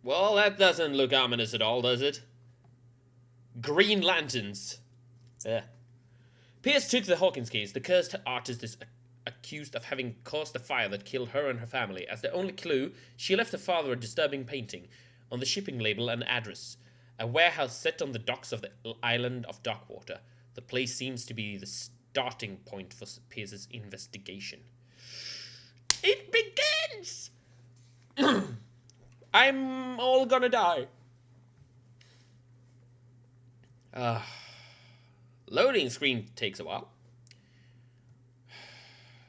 Well, that doesn't look ominous at all, does it? Green lanterns. Yeah. Pierce took the Hawkins case. The cursed artist is accused of having caused the fire that killed her and her family. As the only clue, she left her father a disturbing painting. On the shipping label, an address. A warehouse set on the docks of the island of Darkwater. The place seems to be the starting point for Pierce's investigation. It begins! I'm all gonna die. Loading screen takes a while.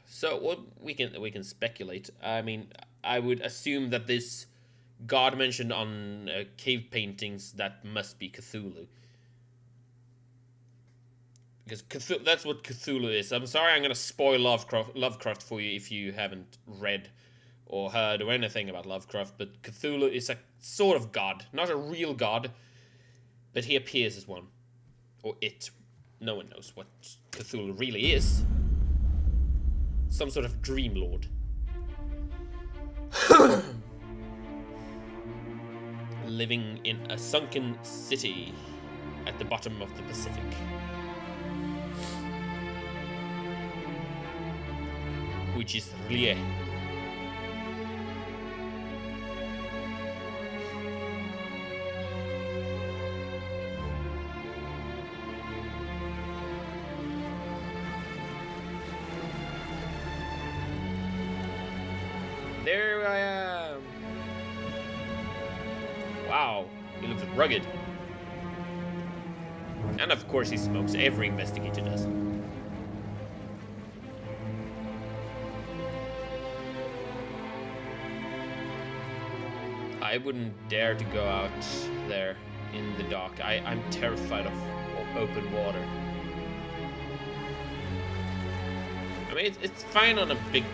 So what we can speculate. I mean, I would assume that this god mentioned on cave paintings, that must be Cthulhu. Because Cthulhu, that's what Cthulhu is. I'm sorry I'm going to spoil Lovecraft for you if you haven't read or heard or anything about Lovecraft, but Cthulhu is a sort of god. Not a real god, but he appears as one. Or it. No one knows what Cthulhu really is. Some sort of dream lord. Living in a sunken city at the bottom of the Pacific. Which is Rie. There I am. Wow, he looks rugged. And of course he smokes. Every investigator does. I wouldn't dare to go out there in the dark. I'm terrified of open water. I mean, it's fine on a big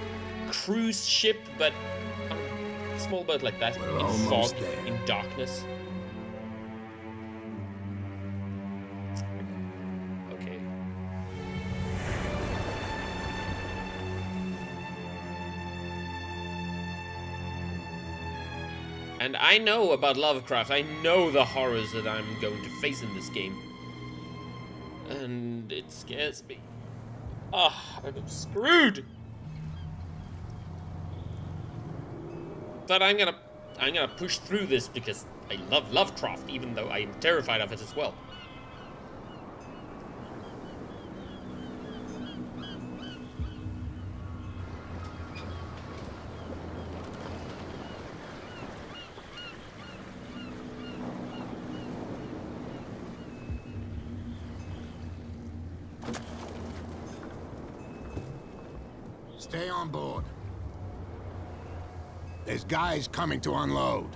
cruise ship, but on a small boat like that, in fog, in darkness. Okay. And I know about Lovecraft. I know the horrors that I'm going to face in this game. And it scares me. Ah, I'm screwed. But I'm gonna push through this because I love Lovecraft, even though I am terrified of it as well. Stay on board. There's guys coming to unload.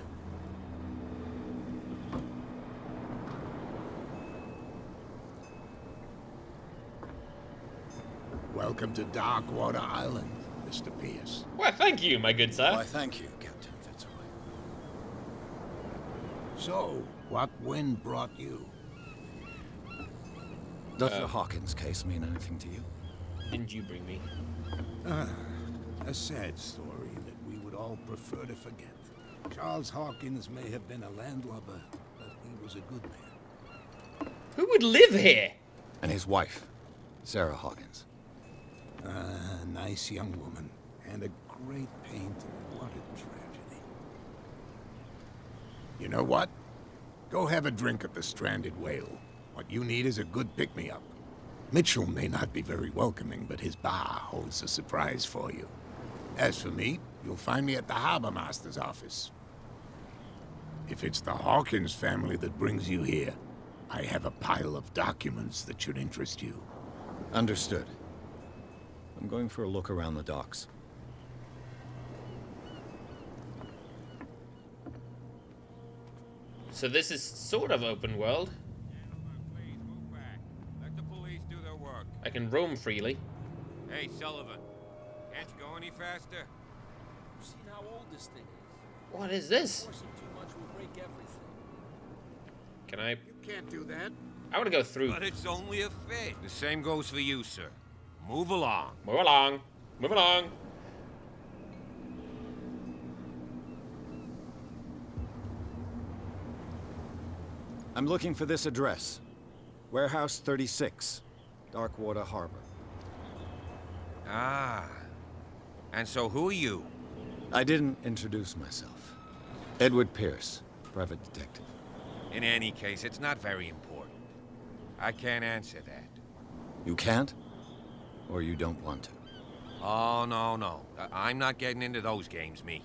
Welcome to Darkwater Island, Mr. Pierce. Well, thank you, my good sir. Why, thank you, Captain Fitzroy. So, what wind brought you? Does the Hawkins case mean anything to you? Didn't you bring me? A sad story that we would all prefer to forget. Charles Hawkins may have been a landlubber, but he was a good man. Who would live here? And his wife, Sarah Hawkins. A nice young woman, and a great painter. What a tragedy. You know what? Go have a drink at the Stranded Whale. What you need is a good pick-me-up. Mitchell may not be very welcoming, but his bar holds a surprise for you. As for me, you'll find me at the Harbor Master's office. If it's the Hawkins family that brings you here, I have a pile of documents that should interest you. Understood. I'm going for a look around the docks. So this is sort of open world. I can roam freely. Hey, Sullivan. Can't you go any faster? You've seen how old this thing is. What is this? Forcing too much will break everything. Can I? You can't do that. I want to go through. But it's only a fit. The same goes for you, sir. Move along. Move along. Move along. I'm looking for this address. Warehouse 36, Darkwater Harbor. Ah. And so who are you? I didn't introduce myself. Edward Pierce, private detective. In any case, it's not very important. I can't answer that. You can't? Or you don't want to? Oh, no. I'm not getting into those games, me.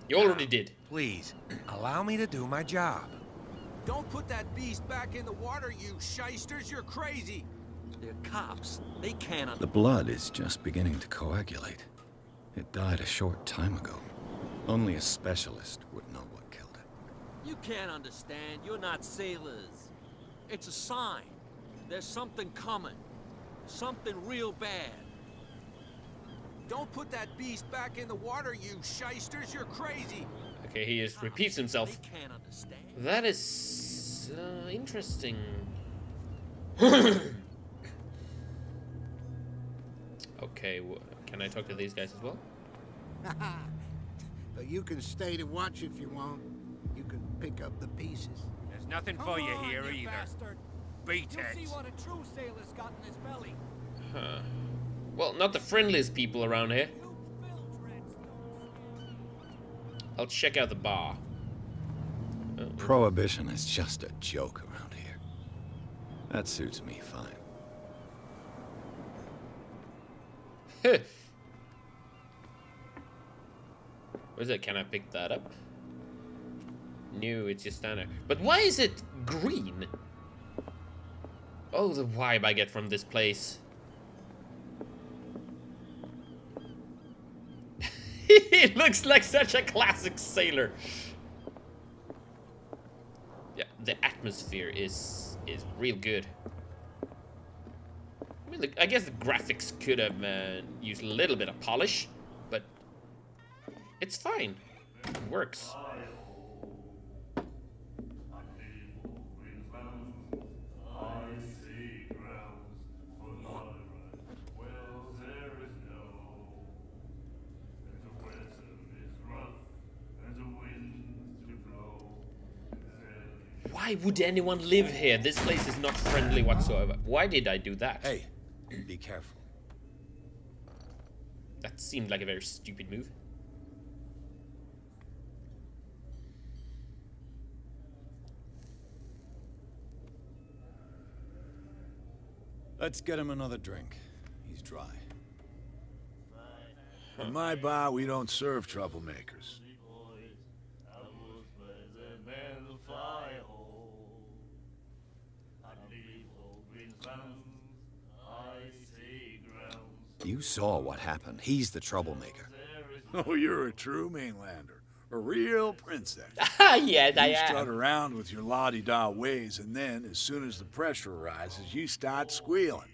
You already did. Please, allow me to do my job. Don't put that beast back in the water, you shysters. You're crazy. They're cops. They can't The blood is just beginning to coagulate. It died a short time ago. Only a specialist would know what killed it. You can't understand. You're not sailors. It's a sign. There's something coming. Something real bad. Don't put that beast back in the water, you shysters. You're crazy. Okay, he just repeats himself. They can't understand. That is interesting. Okay, can I talk to these guys as well? But you can stay to watch if you want. You can pick up the pieces. There's nothing for you here either. Beat You'll see it. what a true sailor's got in his belly. Huh. Well, not the friendliest people around here. You filth redstones. I'll check out the bar. Oh, Prohibition is just a joke around here. That suits me fine. What is it? Can I pick that up? No, it's just standard. But why is it green? Oh, the vibe I get from this place. He looks like such a classic sailor. Yeah, the atmosphere is real good. I mean, I guess the graphics could have used a little bit of polish, but it's fine. It works. Why would anyone live here? This place is not friendly whatsoever. Why did I do that? Hey, be careful. That seemed like a very stupid move. Let's get him another drink. He's dry. In my bar, we don't serve troublemakers. You saw what happened. He's the troublemaker. Oh, you're a true mainlander. A real princess. Yes, I You am. strut around with your la-di-da ways, and then, as soon as the pressure arises, you start squealing.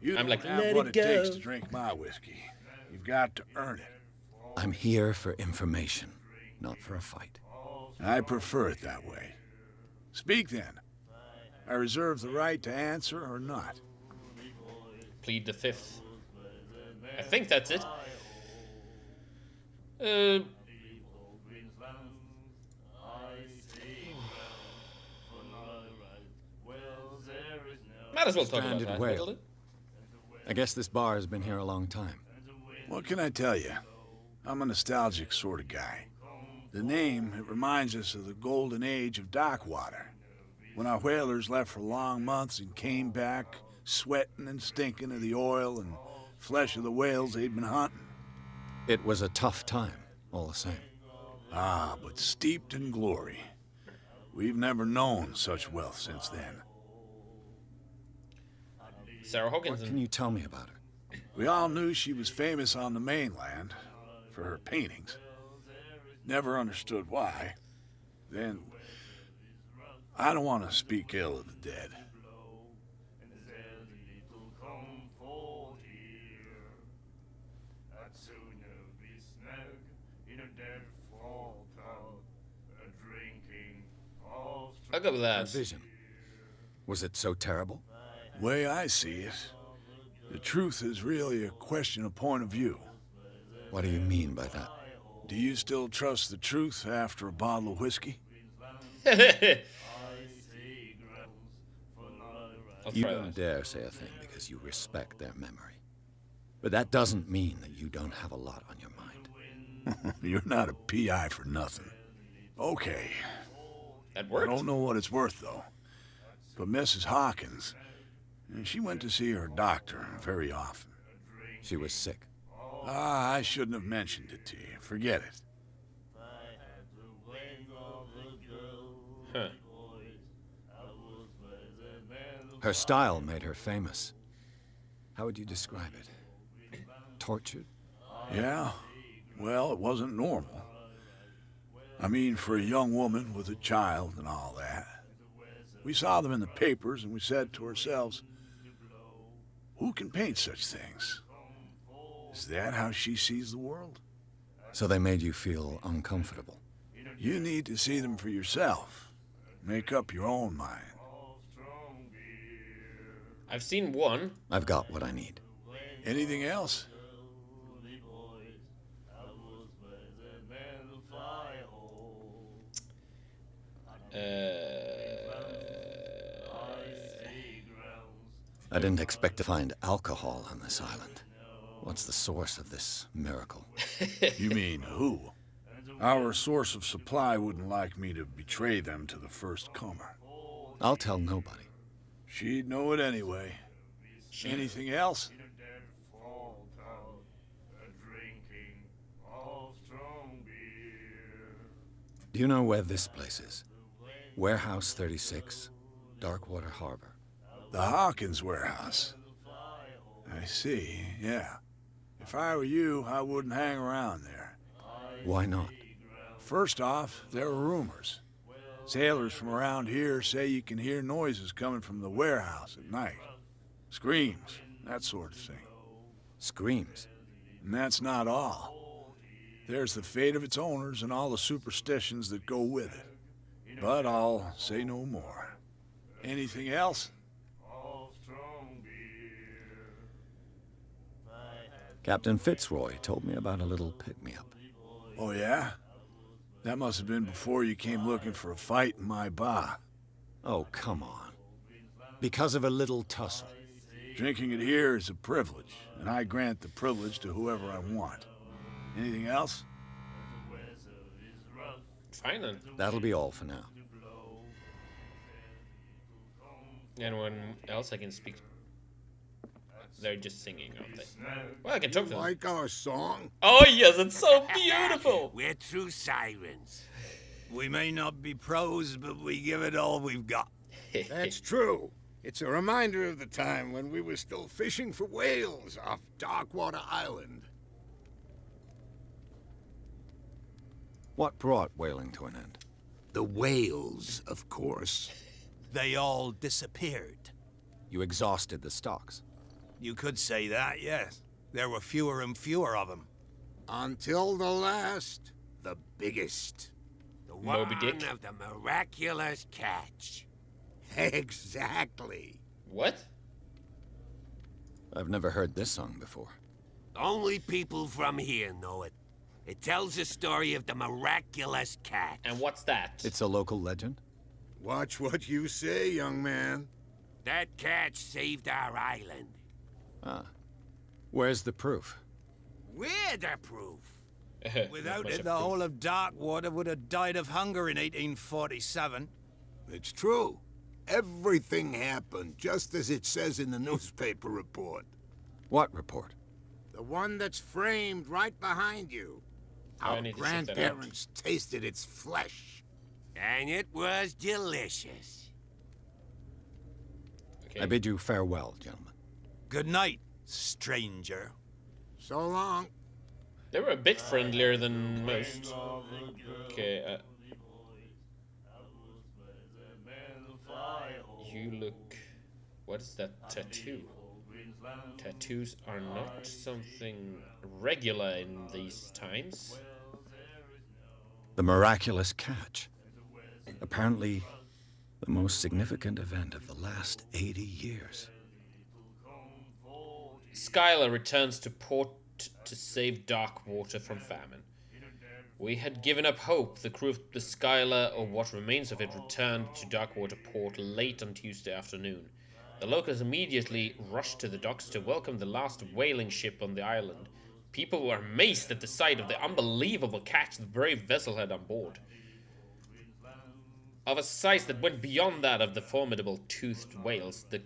You I'm don't like, have "Let what it it takes go." to drink my whiskey. You've got to earn it. I'm here for information, not for a fight. I prefer it that way. Speak then. I reserve the right to answer or not. Plead the fifth. I think that's it. Might as well talk about Stranded that. whale. will it? I guess this bar has been here a long time. What can I tell you? I'm a nostalgic sort of guy. The name, it reminds us of the golden age of Darkwater, when our whalers left for long months and came back sweating and stinking of the oil and flesh of the whales they'd been hunting. It was a tough time, all the same. Ah, but steeped in glory. We've never known such wealth since then. Sarah What Hawkinson. can you tell me about her? We all knew she was famous on the mainland for her paintings. Never understood why. Then, I don't want to speak ill of the dead. I'll go with Her that. vision. Was it so terrible? Way I see it, the truth is really a question of point of view. What do you mean by that? Do you still trust the truth after a bottle of whiskey? I'll You try don't that. dare say a thing because you respect their memory. But that doesn't mean that you don't have a lot on your mind. You're not a PI for nothing. Okay. That I worked. don't know what it's worth, though. But Mrs. Hawkins, she went to see her doctor very often. She was sick. Ah, I shouldn't have mentioned it to you. Forget it. Huh. Her style made her famous. How would you describe it? Tortured? Yeah? Well, it wasn't normal. I mean, for a young woman with a child and all that. We saw them in the papers and we said to ourselves, who can paint such things? Is that how she sees the world? So they made you feel uncomfortable. You need to see them for yourself. Make up your own mind. I've seen one. I've got what I need. Anything else? I didn't expect to find alcohol on this island. What's the source of this miracle? You mean who? Our source of supply wouldn't like me to betray them to the first comer. I'll tell nobody. She'd know it anyway. Anything else? Do you know where this place is? Warehouse 36, Darkwater Harbor. The Hawkins warehouse. I see, yeah. If I were you, I wouldn't hang around there. Why not? First off, there are rumors. Sailors from around here say you can hear noises coming from the warehouse at night. Screams, that sort of thing. Screams. And that's not all. There's the fate of its owners and all the superstitions that go with it. But I'll say no more. Anything else? Captain Fitzroy told me about a little pick-me-up. Oh, yeah? That must have been before you came looking for a fight in my bar. Oh, come on. Because of a little tussle. Drinking it here is a privilege, and I grant the privilege to whoever I want. Anything else? Fine then. That'll be all for now. Anyone else I can speak to? They're just singing, aren't they? Well, I can talk to them. Like our song? Oh yes, it's so beautiful. We're true sirens. We may not be pros, but we give it all we've got. That's true. It's a reminder of the time when we were still fishing for whales off Darkwater Island. What brought whaling to an end? The whales, of course. They all disappeared. You exhausted the stocks. You could say that, yes. There were fewer and fewer of them. Until the last, the biggest. The Moby one Dick. of the miraculous catch. Exactly. What? I've never heard this song before. Only people from here know it. It tells the story of the miraculous catch. And what's that? It's a local legend? Watch what you say, young man. That catch saved our island. Ah. Where's the proof? We're the proof. Without Much it, of the proof. whole of Darkwater would have died of hunger in 1847. It's true. Everything happened just as it says in the newspaper report. What report? The one that's framed right behind you. I Our need to check that out. grandparents tasted its flesh. And it was delicious. Okay. I bid you farewell, gentlemen. Good night, stranger. So long. They were a bit friendlier than most. Okay. You look. What is that tattoo? Tattoos are not something regular in these times. The miraculous catch. Apparently, the most significant event of the last 80 years. Skylar returns to port to save Darkwater from famine. We had given up hope. The crew of the Skylar, or what remains of it, returned to Darkwater port late on Tuesday afternoon. The locals immediately rushed to the docks to welcome the last whaling ship on the island. People were amazed at the sight of the unbelievable catch the brave vessel had on board. Of a size that went beyond that of the formidable toothed whales, the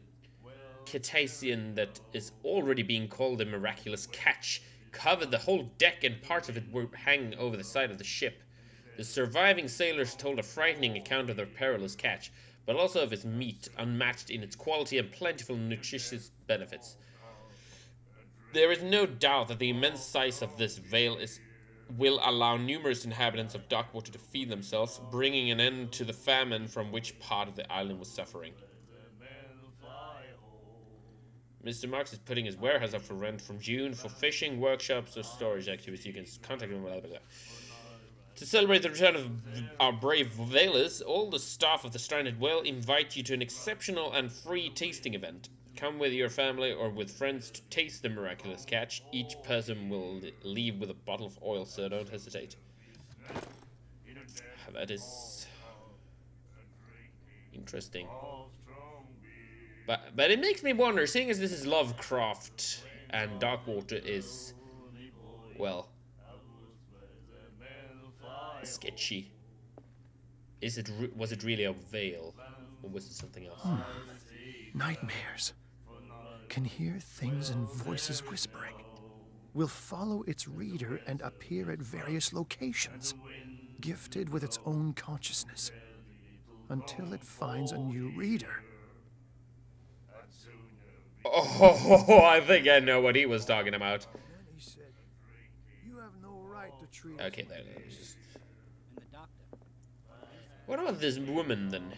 cetacean that is already being called a miraculous catch covered the whole deck, and parts of it were hanging over the side of the ship. The surviving sailors told a frightening account of their perilous catch, but also of its meat, unmatched in its quality and plentiful nutritious benefits. There is no doubt that the immense size of this whale will allow numerous inhabitants of Darkwater to feed themselves, bringing an end to the famine from which part of the island was suffering. Mr. Marks is putting his warehouse up for rent from June for fishing, workshops, or storage activities. You can contact him, blah, blah, blah. To celebrate the return of our brave whalers, all the staff of the Stranded Whale invite you to an exceptional and free tasting event. Come with your family or with friends to taste the miraculous catch. Each person will leave with a bottle of oil, so don't hesitate. That is interesting. But it makes me wonder, seeing as this is Lovecraft and Darkwater is, well, sketchy. Was it really a veil, or was it something else? Nightmares. Can hear things and voices whispering. Will follow its reader and appear at various locations, gifted with its own consciousness, until it finds a new reader. Oh, I think I know what he was talking about. Then he said, "You have no right to treat us Okay, there. like this." What about this woman, then?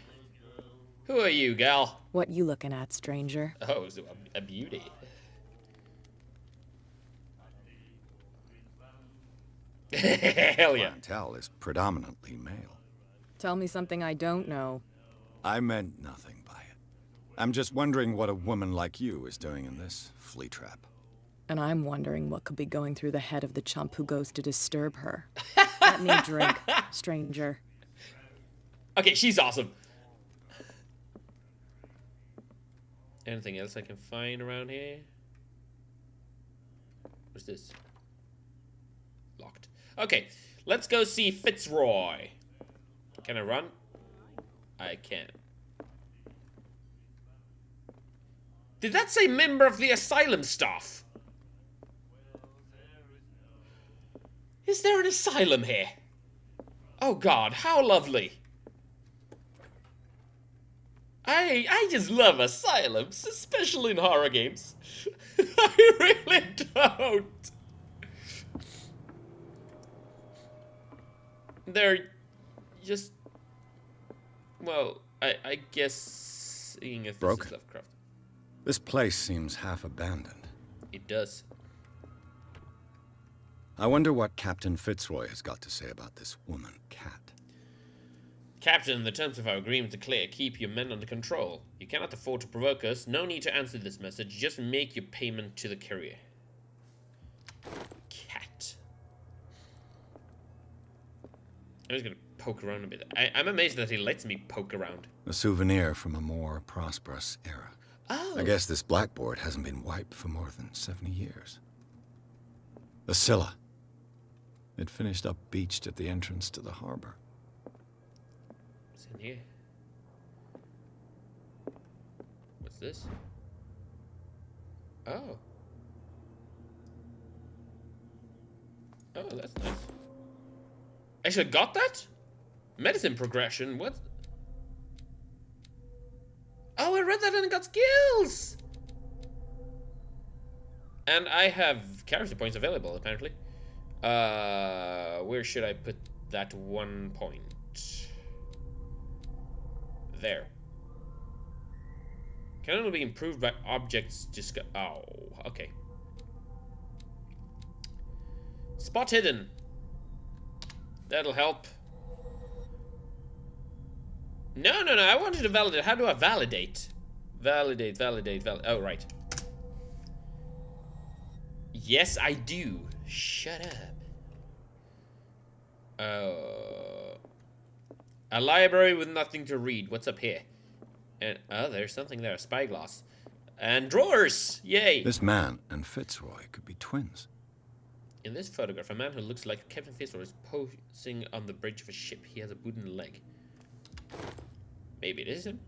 Who are you, gal? What you looking at, stranger? Oh, so a beauty. Hell yeah. Clientele is predominantly male. Tell me something I don't know. I meant nothing by it. I'm just wondering what a woman like you is doing in this flea trap. And I'm wondering what could be going through the head of the chump who goes to disturb her. Let me drink, stranger. Okay, she's awesome. Anything else I can find around here? What's this? Locked. Okay, let's go see Fitzroy. Can I run? I can. Did that say member of the asylum staff? Is there an asylum here? Oh God, how lovely. I just love asylums, especially in horror games. I really don't. They're just, well, I guess seeing if this Broke? is Lovecraft. This place seems half abandoned. It does. I wonder what Captain Fitzroy has got to say about this woman cat. Captain, the terms of our agreement are clear. Keep your men under control. You cannot afford to provoke us. No need to answer this message. Just make your payment to the courier. Cat. I'm just gonna poke around a bit. I'm amazed that he lets me poke around. A souvenir from a more prosperous era. Oh. I guess this blackboard hasn't been wiped for more than 70 years. The Scylla. It finished up beached at the entrance to the harbor. What's in here? What's this? Oh. Oh, that's nice. Actually got that? Medicine progression, what? Oh, I read that and got skills! And I have character points available, apparently. Where should I put that 1 point? There. Can only be improved by objects oh, okay. Spot hidden. That'll help. No, I wanted to validate. How do I validate? Validate. Oh, right. Yes, I do. Shut up. A library with nothing to read. What's up here? And oh, there's something there, a spyglass. And drawers! Yay! This man and Fitzroy could be twins. In this photograph, a man who looks like Captain Fitzroy is posing on the bridge of a ship. He has a wooden leg. Maybe it is him.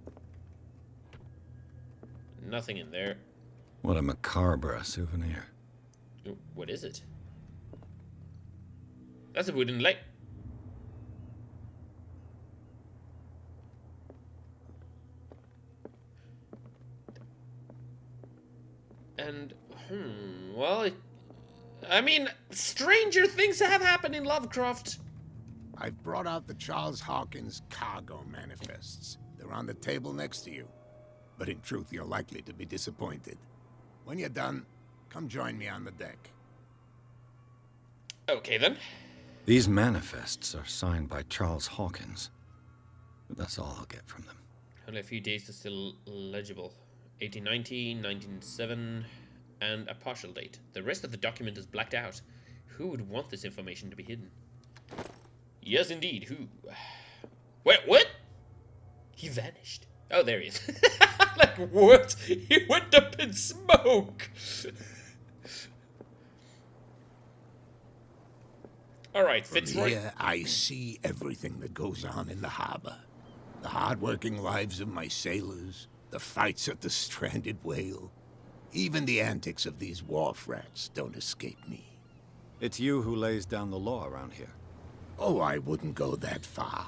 Nothing in there. What a macabre souvenir. What is it? That's a wooden leg. And, well, I mean, stranger things have happened in Lovecraft. I've brought out the Charles Hawkins cargo manifests. They're on the table next to you. But in truth, you're likely to be disappointed. When you're done, come join me on the deck. Okay, then. These manifests are signed by Charles Hawkins. But that's all I'll get from them. Only a few days to still legible. 1890, 1907, and a partial date. The rest of the document is blacked out. Who would want this information to be hidden? Yes, indeed. Who? Wait, what? He vanished. Oh, there he is. Like, what? He went up in smoke. All right, Fitzroy. Here, I see everything that goes on in the harbor. The hard-working lives of my sailors, the fights at the stranded whale. Even the antics of these wharf rats don't escape me. It's you who lays down the law around here. Oh, I wouldn't go that far.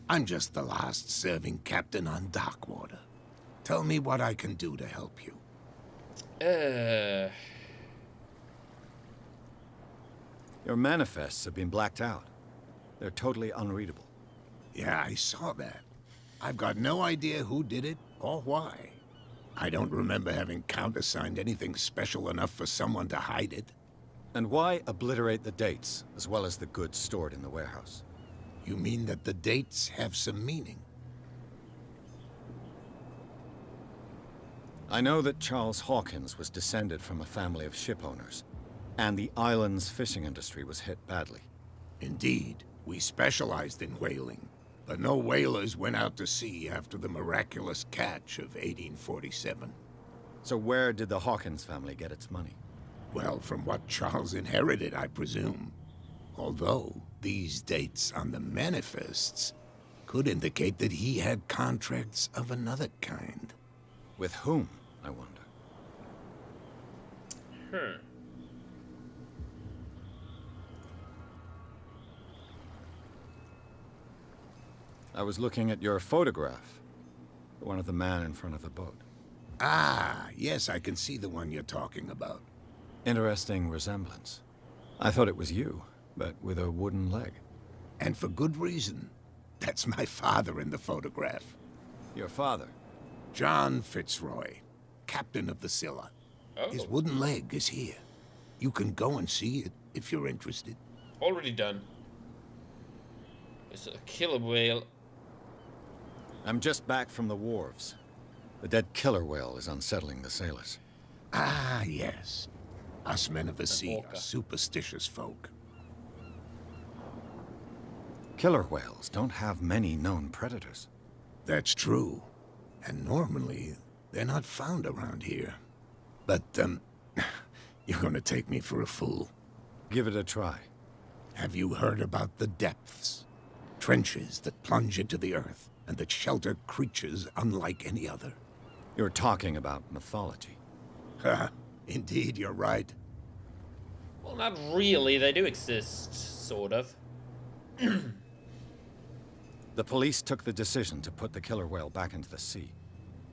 I'm just the last serving captain on Darkwater. Tell me what I can do to help you. Your manifests have been blacked out. They're totally unreadable. Yeah, I saw that. I've got no idea who did it or why. I don't remember having countersigned anything special enough for someone to hide it. And why obliterate the dates, as well as the goods stored in the warehouse? You mean that the dates have some meaning? I know that Charles Hawkins was descended from a family of ship owners, and the island's fishing industry was hit badly. Indeed, we specialized in whaling, but no whalers went out to sea after the miraculous catch of 1847. So where did the Hawkins family get its money? Well, from what Charles inherited, I presume. Although, these dates on the manifests could indicate that he had contracts of another kind. With whom, I wonder? I was looking at your photograph. The one of the man in front of the boat. Ah, yes, I can see the one you're talking about. Interesting resemblance. I thought it was you, but with a wooden leg. And for good reason. That's my father in the photograph. Your father? John Fitzroy, captain of the Scylla. Oh. His wooden leg is here. You can go and see it if you're interested. Already done. It's a killer whale. I'm just back from the wharves. The dead killer whale is unsettling the sailors. Ah, yes. Us men of the sea orca. are superstitious folk. Killer whales don't have many known predators. That's true. And normally, they're not found around here. But, you're gonna take me for a fool. Give it a try. Have you heard about the depths? Trenches that plunge into the earth and that shelter creatures unlike any other. You're talking about mythology. Ha! Indeed, you're right. Well, not really. They do exist, sort of. The police took the decision to put the killer whale back into the sea.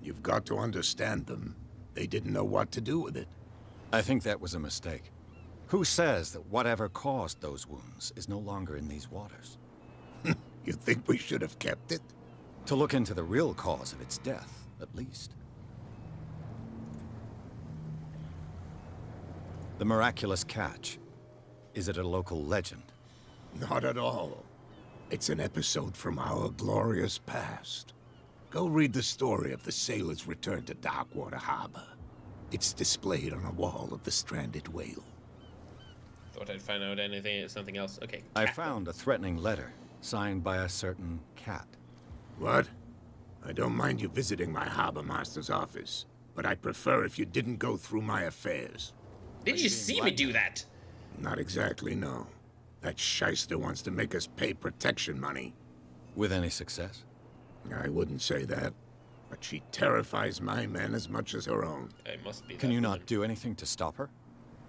You've got to understand them. They didn't know what to do with it. I think that was a mistake. Who says that whatever caused those wounds is no longer in these waters? You think we should have kept it? To look into the real cause of its death, at least. The miraculous catch. Is it a local legend? Not at all. It's an episode from our glorious past. Go read the story of the sailors' return to Darkwater Harbor. It's displayed on a wall of the stranded whale. Thought I'd find out something else. Okay. I found a threatening letter, signed by a certain cat. What? I don't mind you visiting my harbor master's office, but I'd prefer if you didn't go through my affairs. Did you see me do that? Not exactly, no. That shyster wants to make us pay protection money. With any success? I wouldn't say that, but she terrifies my men as much as her own. It must be. Can you not do anything to stop her?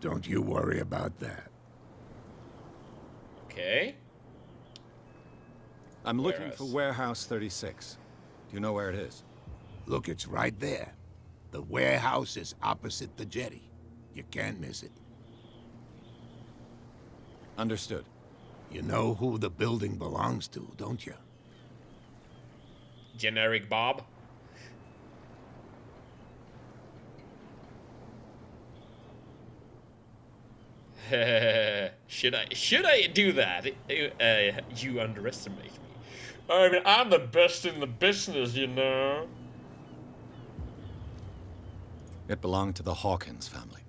Don't you worry about that. Okay. I'm looking for Warehouse 36. Do you know where it is? Look, it's right there. The warehouse is opposite the jetty. You can't miss it. Understood. You know who the building belongs to, don't you? Generic Bob. Should I do that? You underestimate me. I mean, I'm the best in the business, you know. It belonged to the Hawkins family.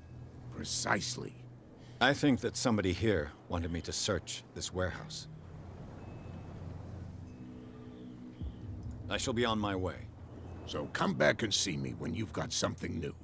Precisely. I think that somebody here wanted me to search this warehouse. I shall be on my way. So come back and see me when you've got something new.